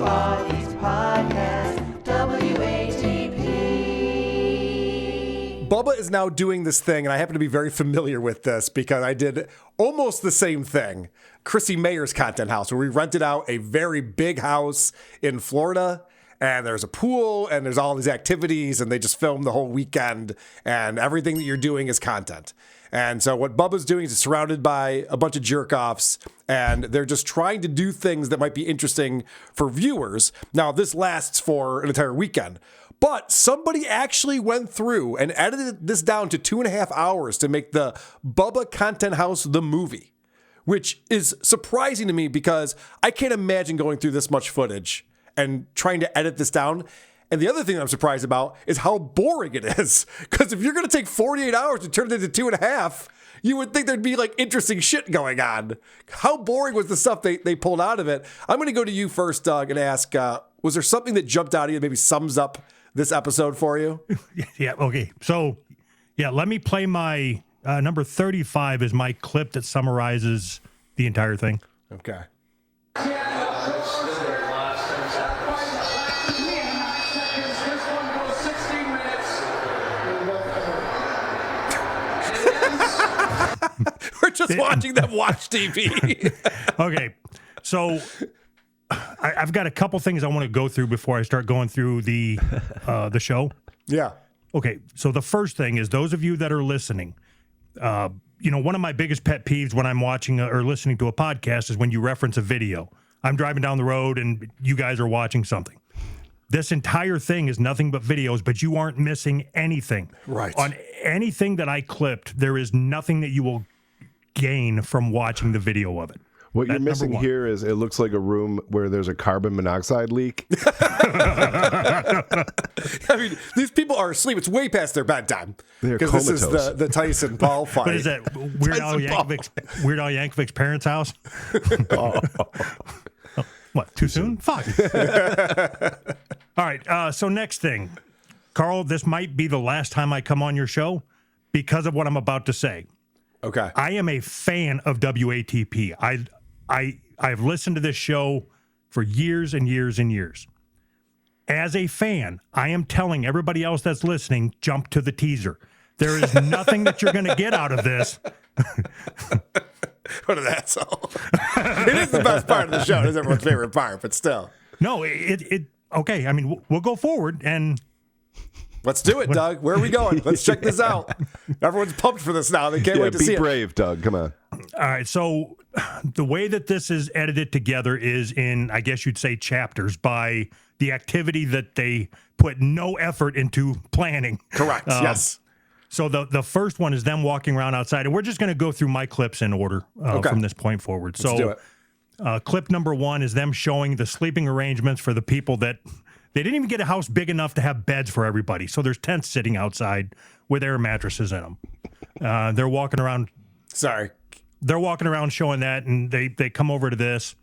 Podcast, WATP. Bubba is now doing this thing, and I happen to be very familiar with this because I did almost the same thing. Chrissie Mayr's Content House, where we rented out a very big house in Florida, and there's a pool, and there's all these activities, and they just film the whole weekend, and everything that you're doing is content. And so what Bubba's doing is surrounded by a bunch of jerk-offs, and they're just trying to do things that might be interesting for viewers. Now, this lasts for an entire weekend. But somebody actually went through and edited this down to 2.5 hours to make the Bubba Content House the movie, which is surprising to me because I can't imagine going through this much footage and trying to edit this down. And the other thing I'm surprised about is how boring it is. Because if you're going to take 48 hours to turn it into 2.5, you would think there'd be like interesting shit going on. How boring was the stuff they pulled out of it? I'm going to go to you first, Doug, and ask, was there something that jumped out at you that maybe sums up this episode for you? Yeah, okay. So, yeah, let me play my number 35 is my clip that summarizes the entire thing. Okay. We're just watching them watch TV. Okay, so I've got a couple things I want to go through before I start going through the show. Yeah. Okay, so the first thing is those of you that are listening, one of my biggest pet peeves when I'm watching or listening to a podcast is when you reference a video. I'm driving down the road and you guys are watching something. This entire thing is nothing but videos, but you aren't missing anything. Right. On anything that I clipped, there is nothing that you will gain from watching the video of it. What you're missing here is it looks like a room where there's a carbon monoxide leak. I mean, these people are asleep. It's way past their bedtime. They're because this is the Tyson Paul fight. What is that? Weird Al Yankovic's parents' house? Oh. What, too soon? Fuck. All right, so next thing. Carl, this might be the last time I come on your show because of what I'm about to say. Okay. I am a fan of WATP. I've listened to this show for years and years and years. As a fan, I am telling everybody else that's listening, jump to the teaser. There is nothing that you're going to get out of this. What an asshole. It is the best part of the show. It is everyone's favorite part, but still. No, okay. I mean, we'll go forward and... Let's do it, Doug. Where are we going? Let's check this out. Everyone's pumped for this now. They can't wait to see it. Be brave, Doug. Come on. All right. So the way that this is edited together is in, I guess you'd say, chapters by the activity that they put no effort into planning. Correct. Yes. So the first one is them walking around outside. And we're just going to go through my clips in order from this point forward. Let's do it. Clip number 1 is them showing the sleeping arrangements for the people that... They didn't even get a house big enough to have beds for everybody. So there's tents sitting outside with air mattresses in them. They're walking around. Sorry. They're walking around showing that, and they come over to this,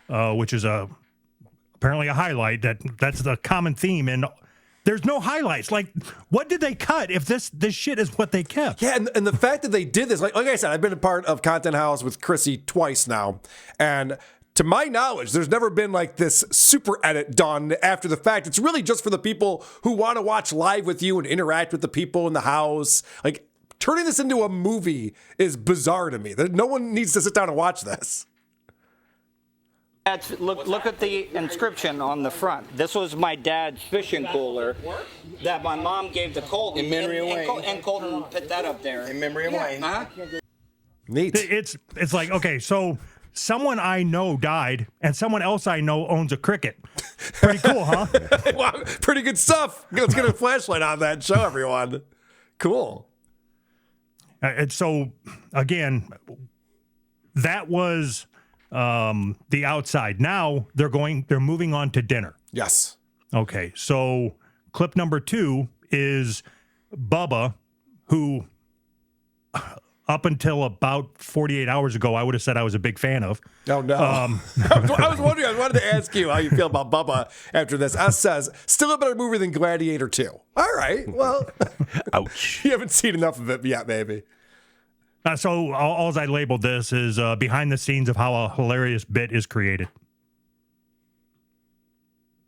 which is apparently a highlight. That's the common theme. And there's no highlights. Like, what did they cut if this shit is what they kept? Yeah, and the fact that they did this, like I said, I've been a part of Content House with Chrissie twice now. And to my knowledge, there's never been like this super edit done after the fact. It's really just for the people who want to watch live with you and interact with the people in the house. Like, turning this into a movie is bizarre to me. No one needs to sit down and watch this. Look at the inscription on the front. This was my dad's fishing cooler that my mom gave to Colton. In memory of Wayne. And Colton put that up there. In memory of Wayne. Neat. It's like, okay, so... Someone I know died, and someone else I know owns a cricket. Pretty cool, huh? Wow, pretty good stuff. Let's get a flashlight on that and show everyone. Cool. And so, again, that was the outside. Now they're moving on to dinner. Yes. Okay, so clip number 2 is Bubba, who... Up until about 48 hours ago, I would have said I was a big fan of. Oh, no. I was wondering, I wanted to ask you how you feel about Bubba after this. S says, still a better movie than Gladiator 2. All right, well. Ouch. You haven't seen enough of it yet, maybe. So all I labeled this is behind the scenes of how a hilarious bit is created.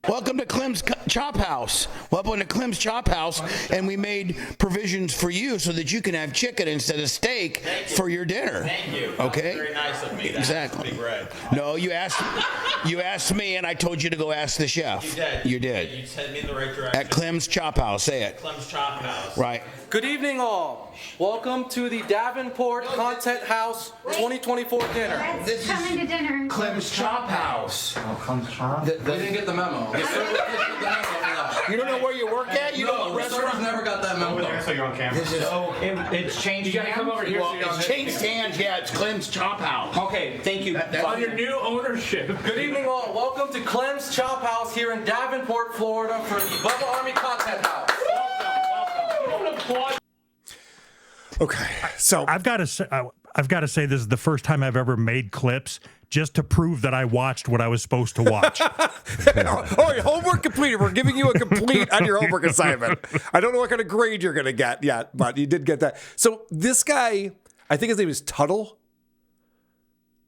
Welcome to Clem's Chop House. Welcome to Clem's Chop House, and we made provisions for you so that you can have chicken instead of steak for your dinner. Thank you. Okay? Very nice of me. Exactly. Big red. No, you asked me, and I told you to go ask the chef. You did. You did. You sent me in the right direction. At Clem's Chop House. Say it. Clem's Chop House. Right. Good evening, all. Welcome to the Davenport Content House 2024 dinner. This is coming to dinner. Clem's Chop House. Oh, Clem's Chop? We didn't get the memo. You don't know where you work at? You know what restaurant? Never got that memo. So you're on camera. This is It's changed You gotta hands? come over here. well, so you don't it's hit changed me. hands. Yeah, it's Clem's Chop House. Okay, thank you. On your new ownership. Good evening, all. Welcome to Clem's Chop House here in Davenport, Florida for the Bubba Army Content House. Okay, so I've got to say this is the first time I've ever made clips just to prove that I watched what I was supposed to watch. oh, your homework completed. We're giving you a complete on your homework assignment. I don't know what kind of grade you're going to get yet, but you did get that. So this guy, I think his name is Tuttle,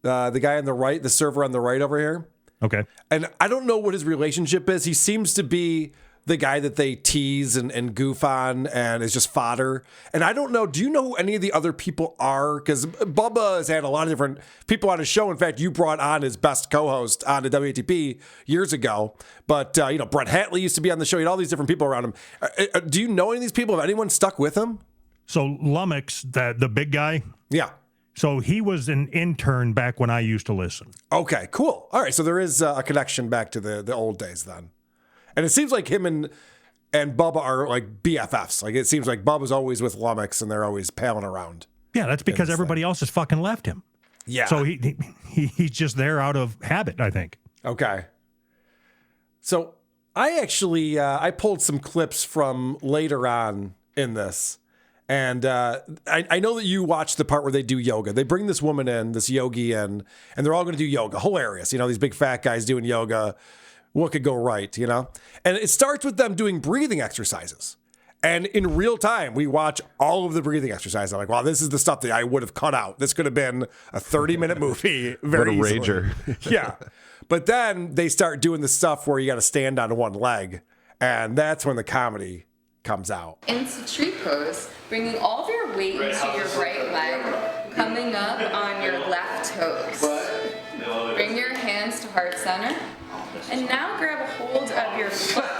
the guy on the right, the server on the right over here. Okay. And I don't know what his relationship is. He seems to be the guy that they tease and goof on and is just fodder. And I don't know, do you know who any of the other people are? Because Bubba has had a lot of different people on his show. In fact, you brought on his best co-host on the WATP years ago. But, Brett Hatley used to be on the show. He had all these different people around him. Do you know any of these people? Have anyone stuck with him? So Lummox, the big guy, Yeah. so he was an intern back when I used to listen. Okay, cool. All right, so there is a connection back to the old days then. And it seems like him and Bubba are like BFFs. Like it seems like Bubba's always with Lummox and they're always palling around. Yeah, that's because everybody else has fucking left him. Yeah. So he's just there out of habit, I think. Okay. So I actually I pulled some clips from later on in this. And I know that you watched the part where they do yoga. They bring this woman in, this yogi in, and they're all going to do yoga. Hilarious. These big fat guys doing yoga. What could go right, And it starts with them doing breathing exercises. And in real time, we watch all of the breathing exercises. I'm like, wow, this is the stuff that I would have cut out. This could have been a 30-minute movie very What a easily. rager. Yeah. But then they start doing the stuff where you got to stand on one leg. And that's when the comedy comes out. Into tree pose, bringing all of your weight into your right leg, coming up on your left toes. Bring your hands to heart center, and now grab a hold of your foot. If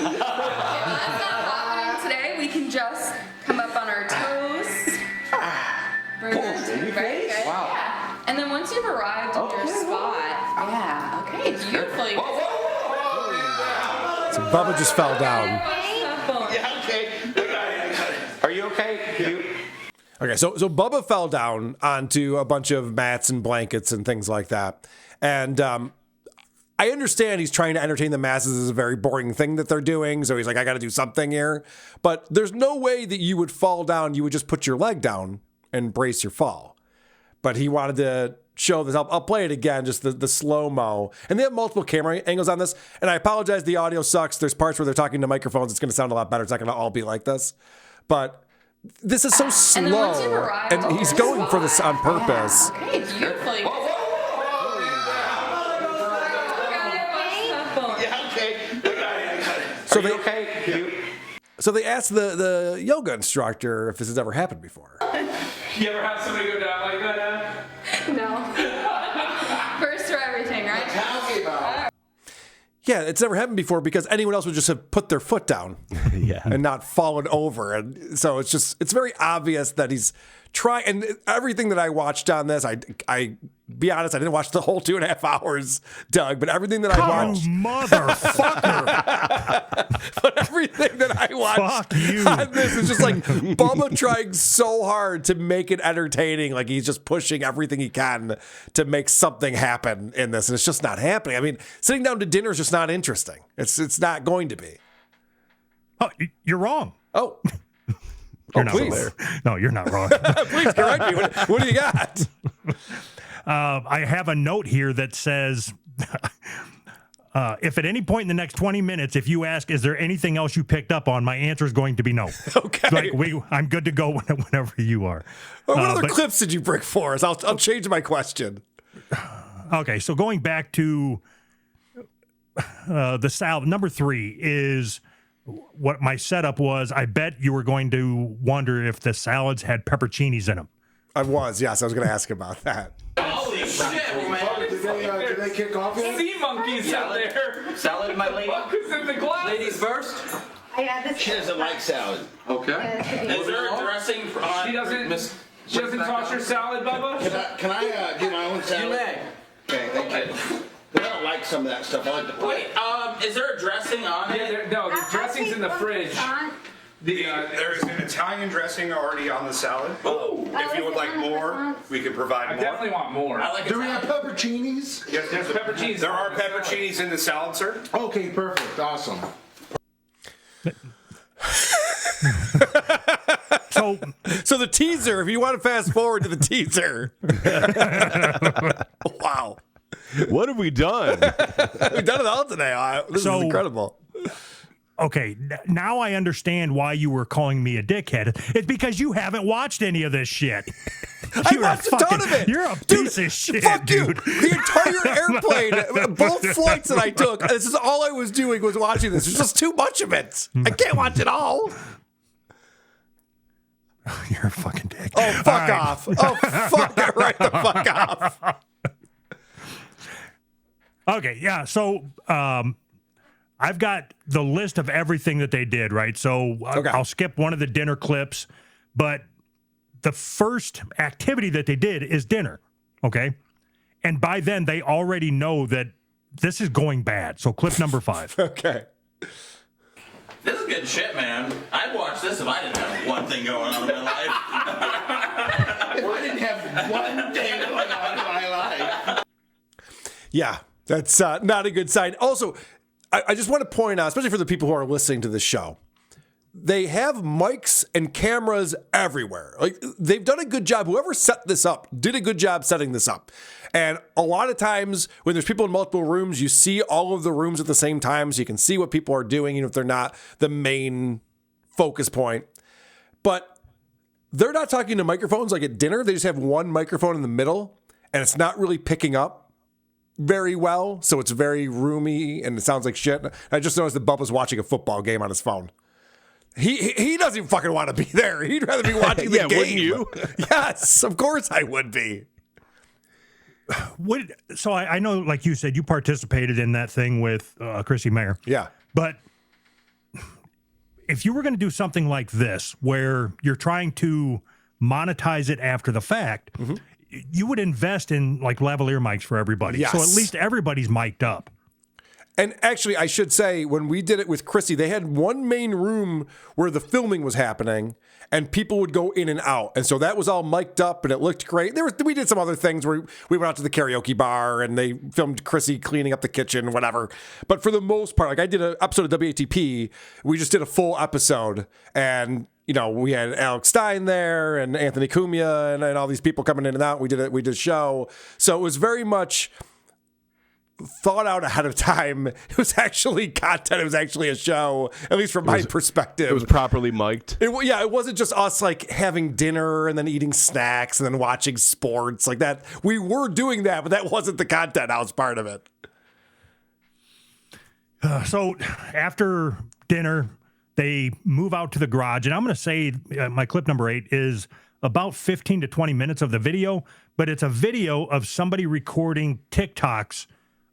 that's not happening today, we can just come up on our toes. Bring our very good. Yeah. And then once you've arrived at your spot, yeah, okay, beautifully. So Bubba just fell down. Yeah, okay. Are you okay? Okay, so Bubba fell down onto a bunch of mats and blankets and things like that. And I understand he's trying to entertain the masses as a very boring thing that they're doing. So he's like, I got to do something here. But there's no way that you would fall down. You would just put your leg down and brace your fall. But he wanted to show this. I'll play it again, just the slow-mo. And they have multiple camera angles on this. And I apologize, the audio sucks. There's parts where they're talking to microphones. It's going to sound a lot better. It's not going to all be like this. But this is so slow. And he's going for this on purpose. Yeah, okay, beautifully. Yeah, okay. So they asked the yoga instructor if this has ever happened before. You ever have somebody go down like that? No. First for everything, right? Yeah, it's never happened before because anyone else would just have put their foot down and not fallen over. And so it's very obvious that he's trying. And everything that I watched on this, I be honest, I didn't watch the whole 2.5 hours, Doug, but everything that I watched. Motherfucker. But everything that I watched on this is just like Bubba trying so hard to make it entertaining. Like he's just pushing everything he can to make something happen in this. And it's just not happening. I mean, sitting down to dinner is just not interesting. It's not going to be. Oh, you're wrong. Oh. You're not please. wrong. No, you're not wrong. Please correct me. What do you got? I have a note here that says, if at any point in the next 20 minutes, if you ask, is there anything else you picked up on, my answer is going to be no. Okay. Like I'm good to go whenever you are. What other clips did you bring for us? I'll change my question. Okay, so going back to the salad. Number 3 is what my setup was. I bet you were going to wonder if the salads had pepperoncinis in them. I was, yes. I was going to ask about that. Holy shit, man. Did they kick off yet? Sea monkeys out there. Salad, my lady. Fuck is in the glass? Ladies first. She doesn't like salad. Okay. Is there a dressing on? She doesn't toss your salad, Bubba? Can I do my own salad? You may. Okay, thank you. I don't like some of that stuff. I like the Wait, is there a dressing on it? No, the dressing's in the fridge. There's an Italian dressing already on the salad. Oh. If you would like more, we could provide I more. definitely want more. I like Do we have pepperoncinis? Yes, There's pepperoncinis. There are pepperoncinis in the salad, sir. Okay, perfect. Awesome. So the teaser, if you want to fast forward to the teaser. Wow. What have we done? We've done it all today. This is incredible. Okay, now I understand why you were calling me a dickhead. It's because you haven't watched any of this shit. I watched a ton of it. You're a piece of shit, fuck dude. You. The entire airplane, both flights that I took, this is all I was doing was watching this. There's just too much of it. I can't watch it all. You're a fucking dick. Oh, fuck off. Oh, fuck it right the fuck off. Okay, yeah, so I've got the list of everything that they did, right? So I'll skip one of the dinner clips, but the first activity that they did is dinner, okay? And by then, they already know that this is going bad. So clip number 5. Okay. This is good shit, man. I'd watch this if I didn't have one thing going on in my life. If I didn't have one thing going on in my life. Yeah, that's not a good sign. Also, I just want to point out, especially for the people who are listening to the show, they have mics and cameras everywhere. Like, they've done a good job. Whoever set this up did a good job setting this up. And a lot of times when there's people in multiple rooms, you see all of the rooms at the same time, so you can see what people are doing, even if they're not the main focus point. But they're not talking to microphones like at dinner. They just have one microphone in the middle, and it's not really picking up very well. So it's very roomy, and it sounds like shit. I just noticed that Bubba's watching a football game on his phone. He doesn't even fucking want to be there. He'd rather be watching the game. Wouldn't you? Yes, of course I would be. So I know, like you said, you participated in that thing with Chrissie Mayr. Yeah. But if you were going to do something like this, where you're trying to monetize it after the fact, you would invest in like lavalier mics for everybody. Yes. So at least everybody's mic'd up. And actually, I should say, when we did it with Chrissie, they had one main room where the filming was happening, and people would go in and out. And so that was all mic'd up, and it looked great. We did some other things where we went out to the karaoke bar, and they filmed Chrissie cleaning up the kitchen, whatever. But for the most part, like I did an episode of WATP, we just did a full episode, and we had Alex Stein there, and Anthony Cumia, and all these people coming in and out. We did a show. So it was very much thought out ahead of time. It was actually content. It was actually a show, at least from my perspective. It was properly mic'd. It wasn't just us like having dinner and then eating snacks and then watching sports like that. We were doing that, but that wasn't the content house part of it. So after dinner, they move out to the garage, and I'm going to say my clip number 8 is about 15 to 20 minutes of the video, but it's a video of somebody recording TikToks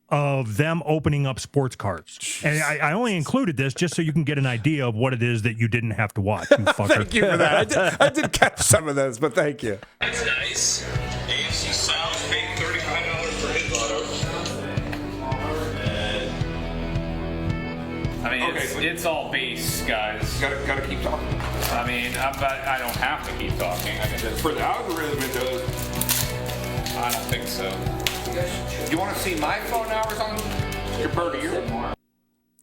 of them opening up sports cards. And I only included this just so you can get an idea of what it is that you didn't have to watch, you fucker. Thank you for that. I did catch some of this, but thank you. That's nice. AFC South paid $35 for his auto. I mean, it's all base, guys. Gotta keep talking. I mean, I don't have to keep talking. I can just, For the algorithm, it does. I don't think so. You want to see my phone hours on compared to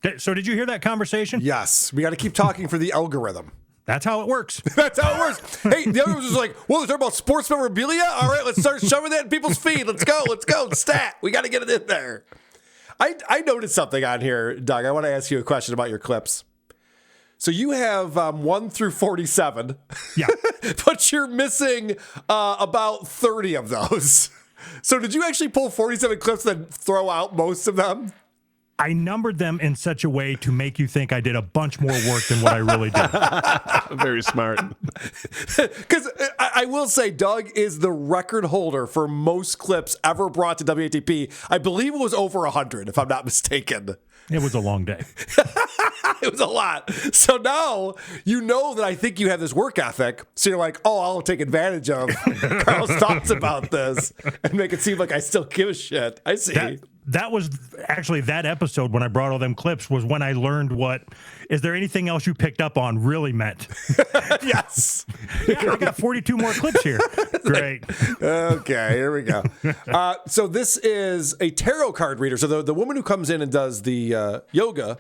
your? So did you hear that conversation? Yes. We got to keep talking for the algorithm. That's how it works. That's how it works. Hey, the other was just like, well, they're talking about sports memorabilia? All right, let's start shoving that in people's feed. Let's go. Stat. We got to get it in there. I noticed something on here, Doug. I want to ask you a question about your clips. So you have 1 through 47. Yeah. But you're missing about 30 of those. So did you actually pull 47 clips and then throw out most of them? I numbered them in such a way to make you think I did a bunch more work than what I really did. Very smart. Because I will say, Doug is the record holder for most clips ever brought to WATP. I believe it was over 100, if I'm not mistaken. It was a long day. It was a lot. So now you know that I think you have this work ethic. So you're like, oh, I'll take advantage of Carl's thoughts about this and make it seem like I still give a shit. I see. That was actually that episode when I brought all them clips was when I learned what is there anything else you picked up on really meant. Yes. Yeah, I got 42 more clips here. Great. Okay, here we go. So this is a tarot card reader. So the woman who comes in and does the yoga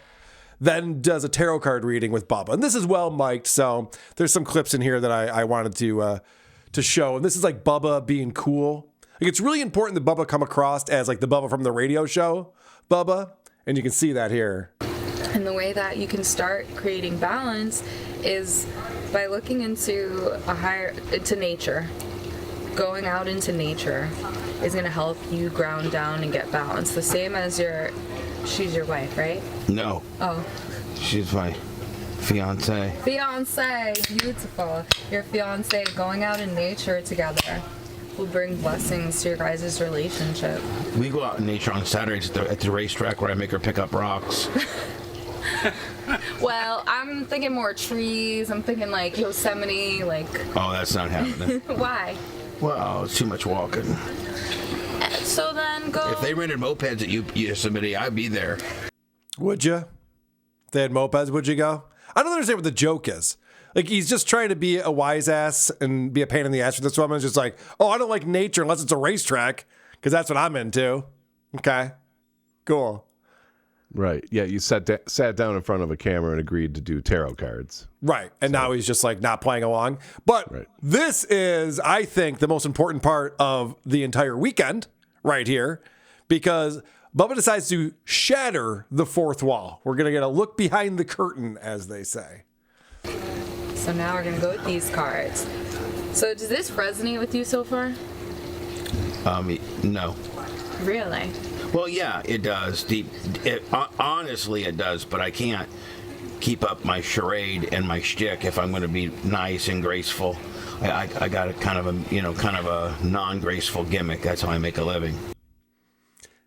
then does a tarot card reading with Bubba. And this is well mic'd, so there's some clips in here that I wanted to show. And this is like Bubba being cool. Like, it's really important that Bubba come across as like the Bubba from the radio show, Bubba. And you can see that here. And the way that you can start creating balance is by looking into nature. Going out into nature is going to help you ground down and get balance. The same as she's your wife, right? No. Oh. She's my fiance. Fiance, beautiful. Your fiance going out in nature together will bring blessings to your guys' relationship. We go out in nature on Saturdays at the racetrack where I make her pick up rocks. Well, I'm thinking more trees. I'm thinking like Yosemite, like... Oh, that's not happening. Why? Well, it's too much walking. So then go... If they rented mopeds at Yosemite, I'd be there. Would you? If they had mopeds, would you go? I don't understand what the joke is. Like, he's just trying to be a wise ass and be a pain in the ass for this woman. It's just like, oh, I don't like nature unless it's a racetrack, because that's what I'm into. Okay, cool. Right. Yeah, you sat down in front of a camera and agreed to do tarot cards. Right. And now he's just like not playing along. But This is, I think, the most important part of the entire weekend right here, because Bubba decides to shatter the fourth wall. We're going to get a look behind the curtain, as they say. So now we're going to go with these cards. So does this resonate with you so far? No. Really? Well, yeah, it does. Honestly, it does, but I can't keep up my charade and my shtick if I'm going to be nice and graceful. I got a kind of a non-graceful gimmick. That's how I make a living.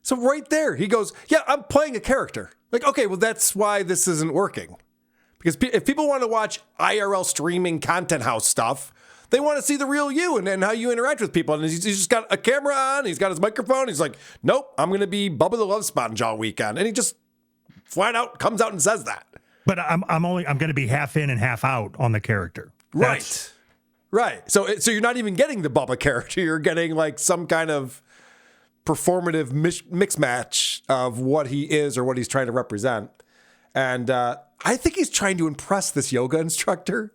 So right there, he goes, yeah, I'm playing a character. Like, okay, well, that's why this isn't working. Because if people want to watch IRL streaming content house stuff, they want to see the real you and how you interact with people. And he's just got a camera on. He's got his microphone. He's like, nope, I'm going to be Bubba the Love Sponge all weekend. And he just flat out comes out and says that. But I'm going to be half in and half out on the character. Right. So you're not even getting the Bubba character. You're getting like some kind of performative mix match of what he is or what he's trying to represent. And I think he's trying to impress this yoga instructor.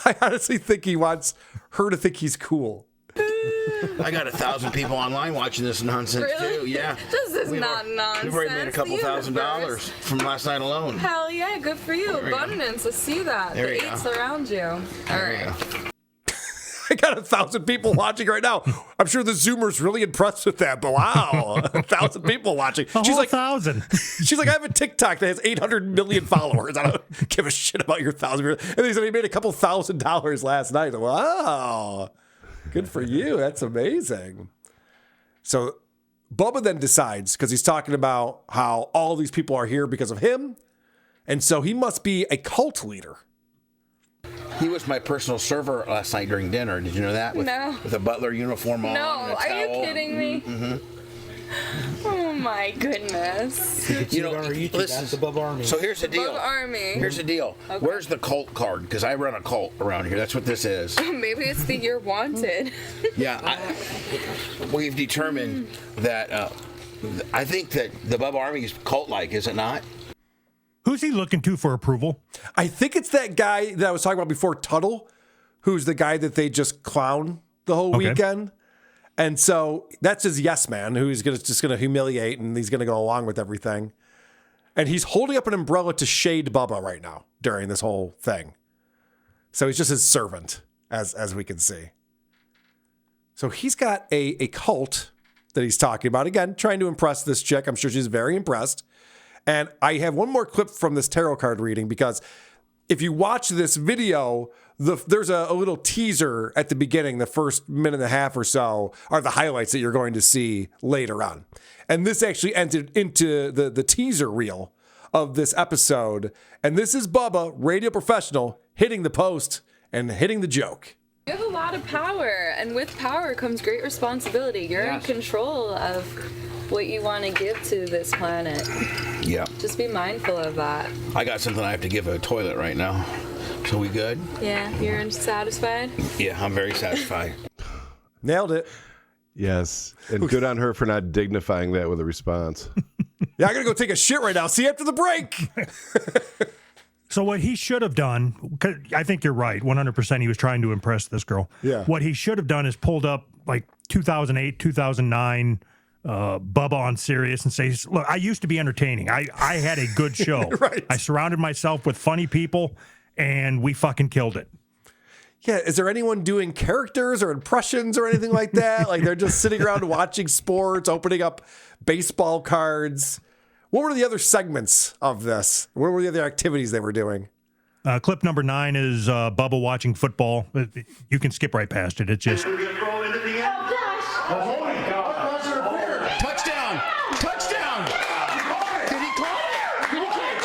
I honestly think he wants her to think he's cool. I got 1,000 people online watching this nonsense too. Yeah. This is not nonsense. We've already made a couple $1,000 from last night alone. Hell yeah, good for you. Abundance. I see that. There the you go. eights around you. All right. I got 1,000 people watching right now. I'm sure the Zoomer's really impressed with that, but wow, 1,000 people watching. She's like 1,000. She's like, I have a TikTok that has 800 million followers. I don't give a shit about your 1,000. And he said he made a couple $1,000 last night. Wow, good for you. That's amazing. So Bubba then decides, because he's talking about how all these people are here because of him, and so he must be a cult leader. He was my personal server last night during dinner. Did you know that? No. With a butler uniform on. No, and a are you towel. kidding me? Mm-hmm. Oh my goodness. You know, listen, the Bubba Army. So here's the deal. Bubba Army. Here's the deal. Okay. Where's the cult card? Because I run a cult around here. That's what this is. Maybe it's the You're Wanted. Yeah. We've determined that I think that the Bubba Army is cult-like, is it not? Who's he looking to for approval? I think it's that guy that I was talking about before, Tuttle, who's the guy that they just clown the whole weekend. And so that's his yes man, who he's just going to humiliate, and he's going to go along with everything. And he's holding up an umbrella to shade Bubba right now during this whole thing. So he's just his servant, as we can see. So he's got a cult that he's talking about. Again, trying to impress this chick. I'm sure she's very impressed. And I have one more clip from this tarot card reading because if you watch this video, there's a little teaser at the beginning, the first minute and a half or so are the highlights that you're going to see later on. And this actually entered into the teaser reel of this episode. And this is Bubba, radio professional, hitting the post and hitting the joke. You have a lot of power, and with power comes great responsibility. You're in control of what you want to give to this planet. Yeah. Just be mindful of that. I got something I have to give a toilet right now. So we good? Yeah, you're satisfied? Yeah, I'm very satisfied. Nailed it. Yes. And good on her for not dignifying that with a response. Yeah, I got to go take a shit right now. See you after the break. So what he should have done, 'cause I think you're right, 100% he was trying to impress this girl. Yeah. What he should have done is pulled up like 2008, 2009, Bubba on Sirius and say, look, I used to be entertaining. I had a good show. Right. I surrounded myself with funny people, and we fucking killed it. Yeah, is there anyone doing characters or impressions or anything like that? Like they're just sitting around watching sports, opening up baseball cards. What were the other segments of this? What were the other activities they were doing? Clip number 9 is Bubba watching football. You can skip right past it. It's just... Touchdown! Touchdown! Did he call it? Did he catch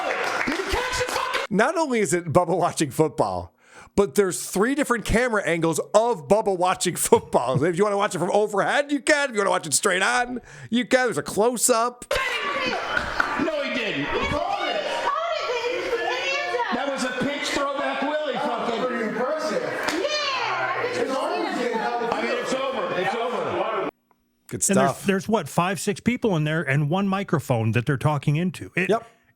it? Did he catch the fucking... Not only is it Bubba watching football, but there's 3 different camera angles of Bubba watching football. If you want to watch it from overhead, you can. If you want to watch it straight on, you can. There's a close-up. No, he didn't. He called it. That was a pitch throwback Willie fucking. Pretty impressive. Yeah. I mean, it's over. It's over. Good And stuff. there's what, 5-6 people in there and one microphone that they're talking into.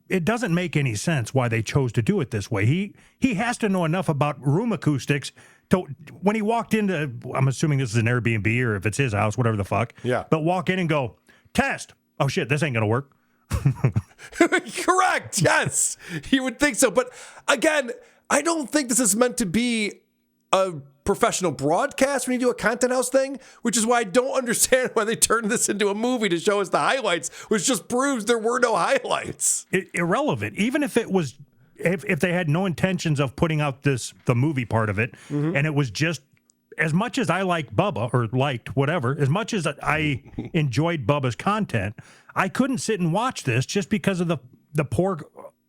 It doesn't make any sense why they chose to do it this way. He has to know enough about room acoustics to, when he walked into, I'm assuming this is an Airbnb or if it's his house, whatever the fuck. Yeah. But walk in and go, test. Oh shit, this ain't gonna work. Correct. Yes, you would think so. But again, I don't think this is meant to be a professional broadcast when you do a content house thing, which is why I don't understand why they turned this into a movie to show us the highlights, which just proves there were no highlights. Irrelevant. Even if it was, if they had no intentions of putting out the movie part of it, and it was just, as much as I like Bubba, or liked, whatever, as much as I enjoyed Bubba's content, I couldn't sit and watch this just because of the poor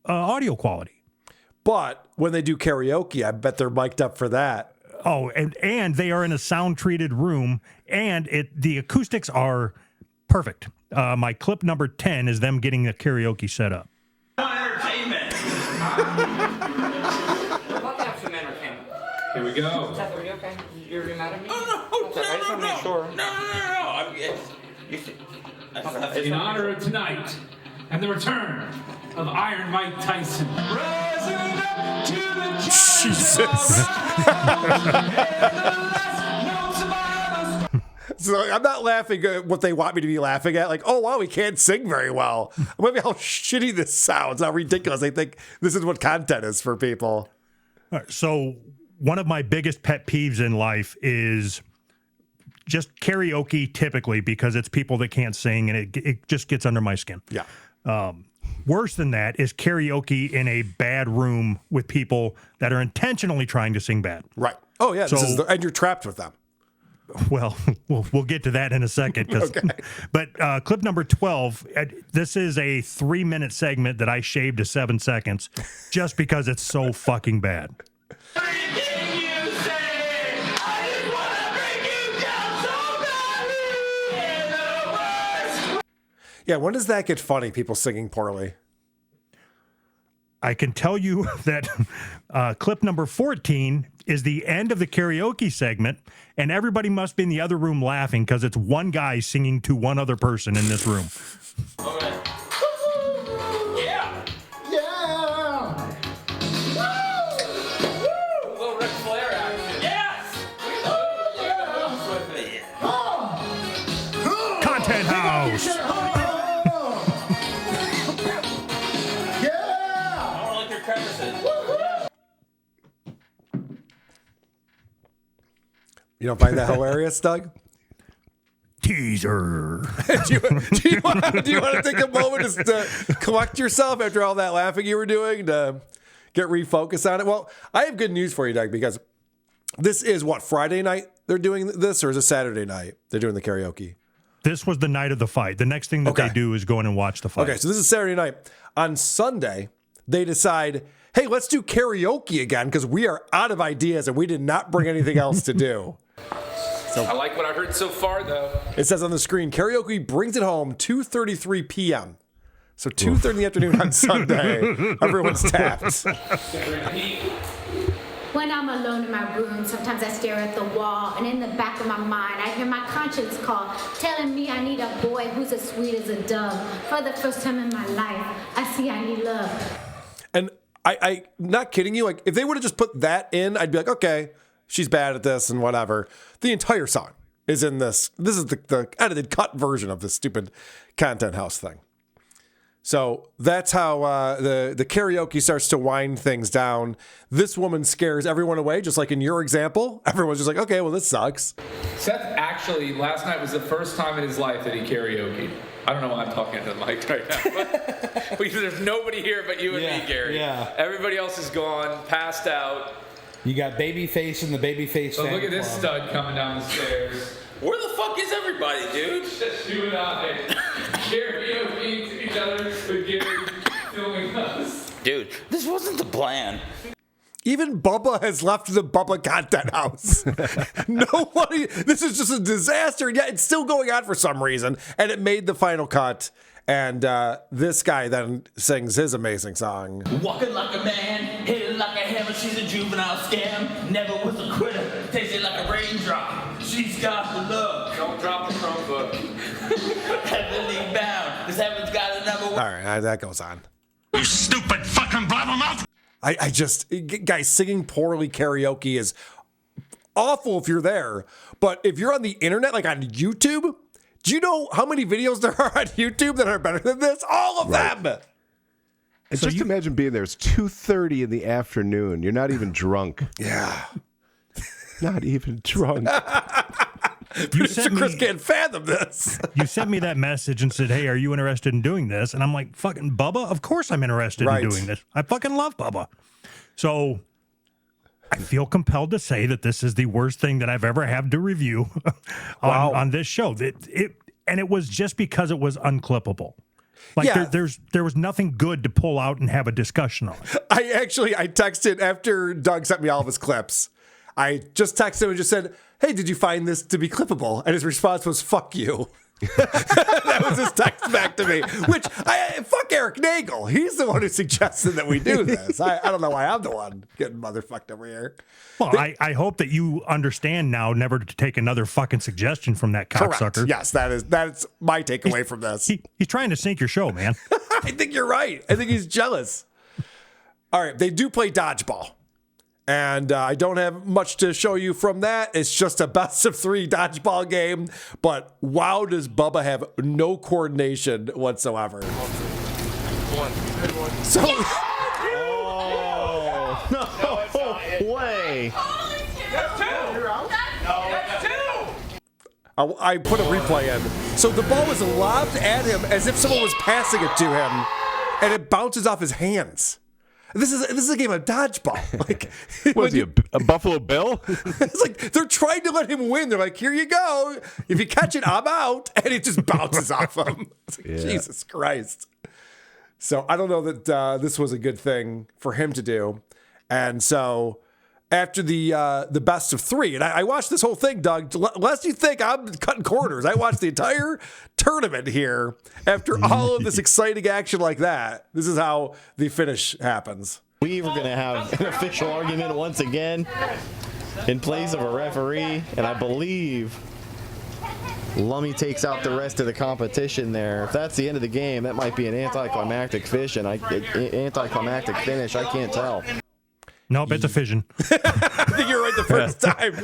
audio quality. But when they do karaoke, I bet they're mic'd up for that. Oh, and they are in a sound-treated room, and the acoustics are perfect. My clip number 10 is them getting the karaoke set up. Entertainment. We're about to have some entertainment. Here we go. Seth, are you okay? You're mad at me? Oh, no, I just want to make sure. In honor of tonight and the return of Iron Mike Tyson. Rising up to the Jesus. So I'm not laughing at what they want me to be laughing at. Like, oh, wow, he can't sing very well. Maybe how shitty this sounds, how ridiculous. I think this is what content is for people. All right, so one of my biggest pet peeves in life is just karaoke typically because it's people that can't sing and it just gets under my skin. Yeah. Worse than that is karaoke in a bad room with people that are intentionally trying to sing bad. Right. Oh, yeah. And you're trapped with them. Well, we'll get to that in a second. Okay. But clip number 12, this is a 3-minute segment that I shaved to 7 seconds just because it's so fucking bad. Yeah, when does that get funny, people singing poorly? I can tell you that clip number 14 is the end of the karaoke segment, and everybody must be in the other room laughing because it's one guy singing to one other person in this room. Okay. Yeah. Yeah! A little Ric Flair action. Yes. Content House. I want to lick your crevices. You don't find that hilarious, Doug? Teaser. do you want to take a moment just to collect yourself after all that laughing you were doing to get refocused on it? Well, I have good news for you, Doug, because this is Friday night they're doing this, or is it Saturday night they're doing the karaoke? This was the night of the fight. The next thing that they do is go in and watch the fight. Okay, so this is Saturday night. On Sunday, they decide, hey, let's do karaoke again because we are out of ideas and we did not bring anything else to do. So, I like what I heard so far, though. It says on the screen, karaoke brings it home 2:33 p.m. So 2:30 in the afternoon on Sunday, everyone's tapped. When I'm alone in my room, sometimes I stare at the wall, and in the back of my mind, I hear my conscience call, telling me I need a boy who's as sweet as a dove. For the first time in my life, I see I need love. And I not kidding you, like if they would have just put that in, I'd be like, okay, she's bad at this and whatever. The entire song is in this. This is the edited cut version of this stupid Content House thing. So that's how the karaoke starts to wind things down. This woman scares everyone away, just like in your example. Everyone's just like, okay, well, this sucks. Seth actually, last night was the first time in his life that he karaoke'd. I don't know why I'm talking to the mic right now, but there's nobody here but you and me, Gary. Yeah. Everybody else is gone, passed out. You got Babyface and the Babyface So fan look at this club. stud coming down the stairs. Where the fuck is everybody, dude? Just you and I. Karaoke to each other with Gary filming us. Dude, this wasn't the plan. Even Bubba has left the Bubba Content House. Nobody, this is just a disaster. Yeah, it's still going on for some reason. And it made the final cut. And this guy then sings his amazing song. Walking like a man, headed like a hammer, she's a juvenile scam. Never was a quitter, tasted like a raindrop. She's got the look. Don't drop the Chromebook. Heavenly bound, this heaven's got a number one. All right, that goes on. You stupid fucking blabbermouth! I just, guys, singing poorly karaoke is awful if you're there. But if you're on the internet, like on YouTube, do you know how many videos there are on YouTube that are better than this? All of them. And so just imagine being there. It's 2:30 in the afternoon. You're not even drunk. Yeah. Not even drunk. You sent Chris me, can't fathom this. You sent me that message and said, hey, are you interested in doing this? And I'm like, fucking Bubba? Of course I'm interested in doing this. I fucking love Bubba. So I feel compelled to say that this is the worst thing that I've ever had to review on this show. And it was just because it was unclippable. Like there was nothing good to pull out and have a discussion on. I texted after Doug sent me all of his clips. I just texted him and just said, hey, did you find this to be clippable? And his response was, fuck you. That was his text back to me, which, fuck Eric Nagel. He's the one who suggested that we do this. I don't know why I'm the one getting motherfucked over here. Well, I hope that you understand now never to take another fucking suggestion from that cocksucker. Correct. Yes, that's my takeaway from this. He's trying to sink your show, man. I think you're right. I think he's jealous. All right, they do play dodgeball. And I don't have much to show you from that. It's just a best of 3 dodgeball game. But wow, does Bubba have no coordination whatsoever. So, no way. I put a replay in. So the ball was lobbed at him as if someone was passing it to him, and it bounces off his hands. This is a game of dodgeball. Like, was he a Buffalo Bill? It's like they're trying to let him win. They're like, here you go. If you catch it, I'm out. And it just bounces off him. It's like, Jesus Christ. So I don't know that this was a good thing for him to do. And so after the best of 3, and I watched this whole thing, Doug, lest you think I'm cutting corners, I watched the entire tournament here. After all of this exciting action like that, this is how the finish happens. We were going to have an official argument once again in place of a referee, and I believe Lummy takes out the rest of the competition there. If that's the end of the game, that might be an anticlimactic finish. I can't tell. Nope, it's a fission. I think you're right the first time.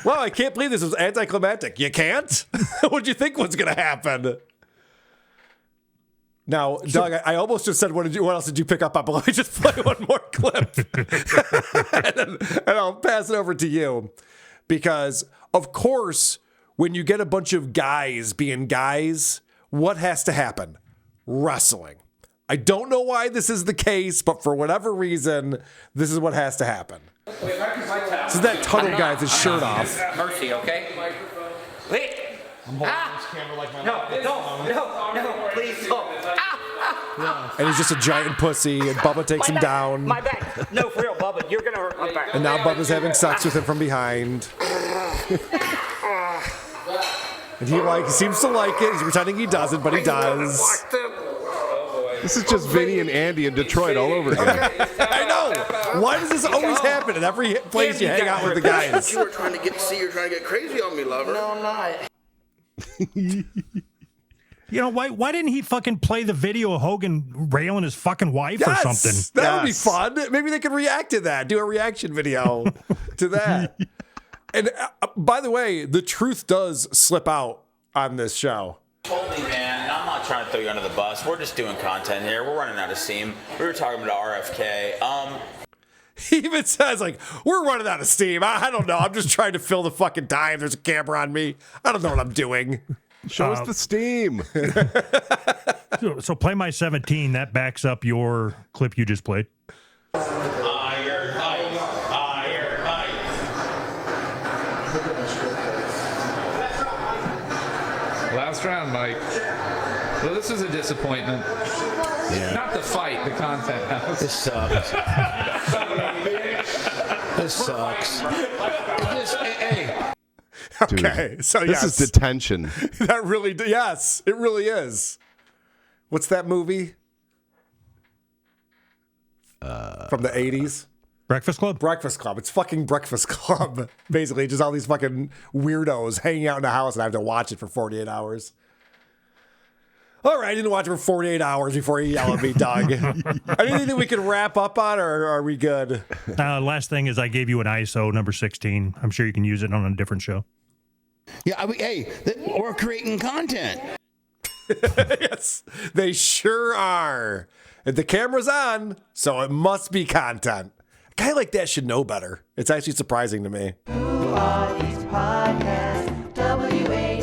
Well, I can't believe this was anticlimactic. You can't? What'd you think was going to happen? Now, Doug, I almost just said, what else did you pick up on? But let me just play one more clip. and I'll pass it over to you. Because, of course, when you get a bunch of guys being guys, what has to happen? Wrestling. I don't know why this is the case, but for whatever reason, this is what has to happen. This is that Tuttle guy with his shirt off. Mercy, okay? Wait. I'm holding this camera like my No, please don't. And he's just a giant pussy, and Bubba takes him down. My back. No, for real, Bubba, you're gonna hurt my back. And now Bubba's having sex with him from behind. And he seems to like it. He's pretending he doesn't, but he does. This is just Vinny and Andy in Detroit all over again. I know. Why does this always happen in every place you hang out with the guys? You were trying to get crazy on me, lover. No, I'm not. You know, why didn't he fucking play the video of Hogan railing his fucking wife or something? That would be fun. Maybe they could react to that. Do a reaction video to that. And by the way, the truth does slip out on this show. Totally, man. I'm not trying to throw you under the bus. We're just doing content here. We're running out of steam. We were talking about RFK. He even says, like, we're running out of steam. I don't know. I'm just trying to fill the fucking time. There's a camera on me. I don't know what I'm doing. Show us the steam. So play my 17. That backs up your clip you just played. Iron Mike. Last round, Mike. Well, this is a disappointment. Yeah. Not the fight, the content house. This sucks. This sucks. Dude, Okay, so this is detention. That really, yes, it really is. What's that movie? From the 80s? Breakfast Club? Breakfast Club. It's fucking Breakfast Club. Basically, just all these fucking weirdos hanging out in the house and I have to watch it for 48 hours. All right, I didn't watch it for 48 hours before you yell at me, Doug. Anything that we can wrap up on, or are we good? Last thing is I gave you an ISO number 16. I'm sure you can use it on a different show. Yeah, we're creating content. Yes, they sure are. And the camera's on, so it must be content. A guy like that should know better. It's actually surprising to me. Who are these podcasts? WA